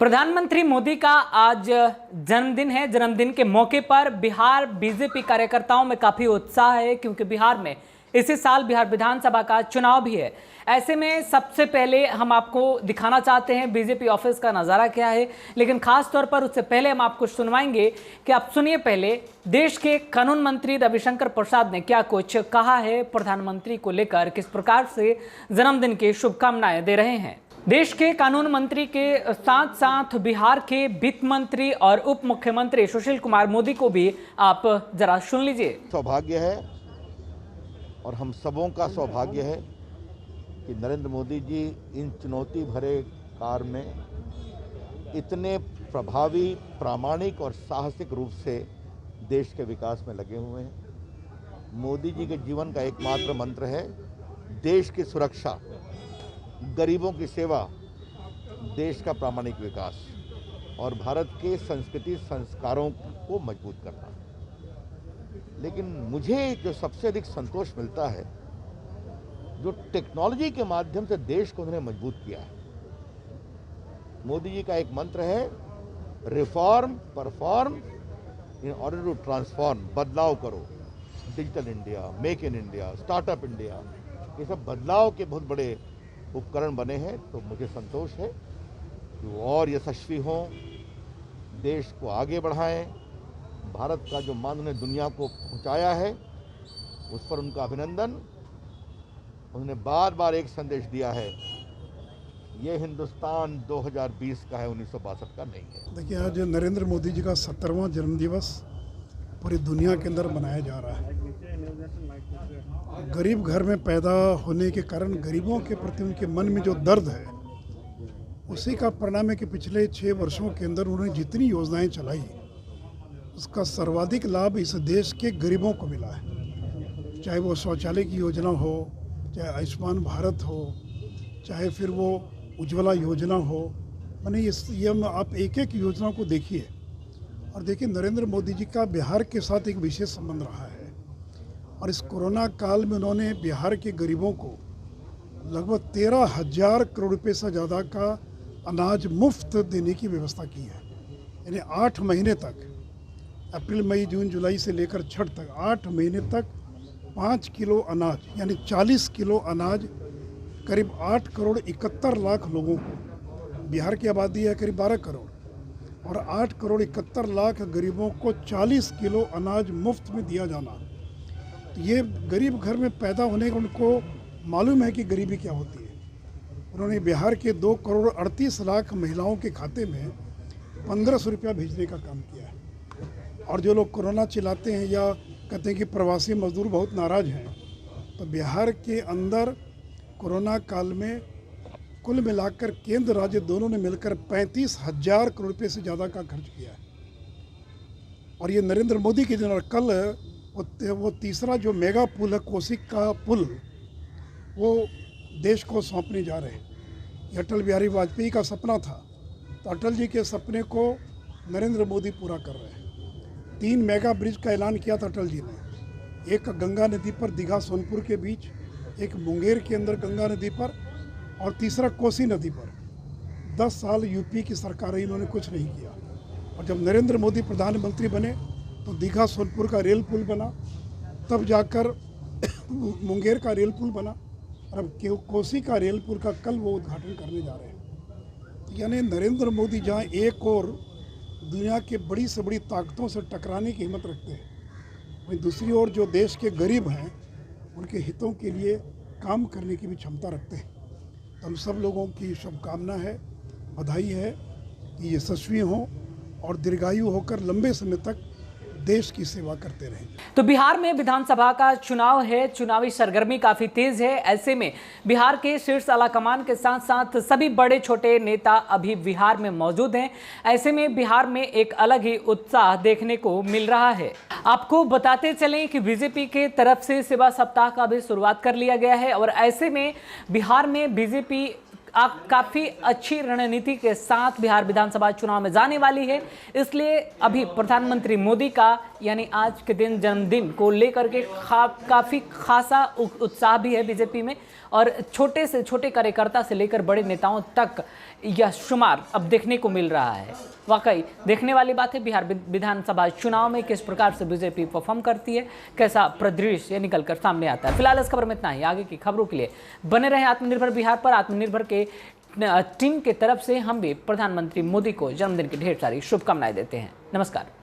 प्रधानमंत्री मोदी का आज जन्मदिन है। जन्मदिन के मौके पर बिहार बीजेपी कार्यकर्ताओं में काफी उत्साह है, क्योंकि बिहार में इसी साल बिहार विधानसभा का चुनाव भी है। ऐसे में सबसे पहले हम आपको दिखाना चाहते हैं बीजेपी ऑफिस का नज़ारा क्या है, लेकिन खास तौर पर उससे पहले हम आपको सुनवाएंगे कि आप सुनिए पहले देश के कानून मंत्री रविशंकर प्रसाद ने क्या कुछ कहा है प्रधानमंत्री को लेकर, किस प्रकार से जन्मदिन की शुभकामनाएं दे रहे हैं। देश के कानून मंत्री के साथ साथ बिहार के वित्त मंत्री और उप मुख्यमंत्री सुशील कुमार मोदी को भी आप जरा सुन लीजिए। सौभाग्य है और हम सबों का सौभाग्य है कि नरेंद्र मोदी जी इन चुनौती भरे काल में इतने प्रभावी, प्रामाणिक और साहसिक रूप से देश के विकास में लगे हुए हैं। मोदी जी के जीवन का एकमात्र मंत्र है देश की सुरक्षा, गरीबों की सेवा, देश का प्रामाणिक विकास और भारत के संस्कृति संस्कारों को मजबूत करना। लेकिन मुझे जो सबसे अधिक संतोष मिलता है, जो टेक्नोलॉजी के माध्यम से देश को उन्होंने मजबूत किया है। मोदी जी का एक मंत्र है reform perform in order to transform. बदलाव करो, digital India, make in India, startup India, ये सब बदलाव के बहुत बड़े उपकरण बने हैं। तो मुझे संतोष है कि वो और यशस्वी हों, देश को आगे बढ़ाएं। भारत का जो मान उन्हें दुनिया को पहुंचाया है, उस पर उनका अभिनंदन। उन्होंने बार बार एक संदेश दिया है, ये हिंदुस्तान 2020 का है, 1962 का नहीं है। देखिए, आज नरेंद्र मोदी जी का 70वां जन्मदिवस पूरी दुनिया के अंदर मनाया जा रहा है। गरीब घर में पैदा होने के कारण गरीबों के प्रति उनके मन में जो दर्द है, उसी का परिणाम है कि पिछले 6 वर्षों के अंदर उन्होंने जितनी योजनाएं चलाई, उसका सर्वाधिक लाभ इस देश के गरीबों को मिला है। चाहे वो शौचालय की योजना हो, चाहे आयुष्मान भारत हो, चाहे फिर वो उज्ज्वला योजना हो। मैंने ये आप एक एक योजना को देखिए और देखिए, नरेंद्र मोदी जी का बिहार के साथ एक विशेष संबंध रहा है। और इस कोरोना काल में उन्होंने बिहार के गरीबों को लगभग 13,000 करोड़ रुपये से ज़्यादा का अनाज मुफ्त देने की व्यवस्था की है। यानी 8 महीने तक, अप्रैल मई जून जुलाई से लेकर छठ तक 8 महीने तक 5 किलो अनाज, यानी 40 किलो अनाज करीब 8 करोड़ 71 लाख लोगों को, बिहार की आबादी है करीब 12 करोड़, और 8 करोड़ 71 लाख गरीबों को 40 किलो अनाज मुफ्त में दिया जाना। तो ये गरीब घर में पैदा होने का उनको मालूम है कि गरीबी क्या होती है। उन्होंने बिहार के 2 करोड़ 38 लाख महिलाओं के खाते में 1500 रुपया भेजने का काम किया है। और जो लोग कोरोना चिल्लाते हैं या कहते हैं कि प्रवासी मजदूर बहुत नाराज़ हैं, तो बिहार के अंदर कोरोना काल में कुल मिलाकर केंद्र राज्य दोनों ने मिलकर 35,000 करोड़ रुपये से ज़्यादा का खर्च किया है। और ये नरेंद्र मोदी के दिन, और कल वो तीसरा जो मेगा पुल है, कोसी का पुल, वो देश को सौंपने जा रहे हैं। ये अटल बिहारी वाजपेयी का सपना था, तो अटल जी के सपने को नरेंद्र मोदी पूरा कर रहे हैं। 3 मेगा ब्रिज का ऐलान किया था अटल जी ने, एक गंगा नदी पर दीघा सोनपुर के बीच, एक मुंगेर के अंदर गंगा नदी पर, और तीसरा कोसी नदी पर। 10 साल यूपी की सरकार रही, इन्होंने कुछ नहीं किया। और जब नरेंद्र मोदी प्रधानमंत्री बने तो दीघा सोनपुर का रेल पुल बना, तब जाकर मुंगेर का रेल पुल बना, और अब कोसी का रेल पुल का कल वो उद्घाटन करने जा रहे हैं। यानी नरेंद्र मोदी जहाँ एक और दुनिया के बड़ी से बड़ी ताकतों से टकराने की हिम्मत रखते हैं, वहीं दूसरी ओर जो देश के गरीब हैं उनके हितों के लिए काम करने की भी क्षमता रखते हैं। तो हम सब लोगों की शुभकामना है, बधाई है कि यशस्वी हों और दीर्घायु होकर लंबे समय तक देश की सेवा करते रहें। तो बिहार में विधानसभा का चुनाव है, चुनावी सरगर्मी काफी तेज है। ऐसे में बिहार के शीर्ष आलाकमान के साथ साथ सभी बड़े छोटे नेता अभी बिहार में मौजूद हैं। ऐसे में बिहार में एक अलग ही उत्साह देखने को मिल रहा है। आपको बताते चलें कि बीजेपी के तरफ से सेवा सप्ताह का भी शुरुआत कर लिया गया है, और ऐसे में बिहार में बीजेपी काफ़ी अच्छी रणनीति के साथ बिहार विधानसभा चुनाव में जाने वाली है। इसलिए अभी प्रधानमंत्री मोदी का यानी आज के दिन जन्मदिन को लेकर के काफ़ी खासा उत्साह भी है बीजेपी में, और छोटे से छोटे कार्यकर्ता से लेकर बड़े नेताओं तक यह शुमार अब देखने को मिल रहा है। वाकई देखने वाली बात है बिहार विधानसभा चुनाव में किस प्रकार से बीजेपी परफॉर्म करती है, कैसा परिदृश्य निकलकर सामने आता है। फिलहाल इस खबर में इतना ही। आगे की खबरों के लिए बने रहे आत्मनिर्भर बिहार पर। आत्मनिर्भर के टीम के तरफ से हम भी प्रधानमंत्री मोदी को जन्मदिन की ढेर सारी शुभकामनाएं देते हैं। नमस्कार।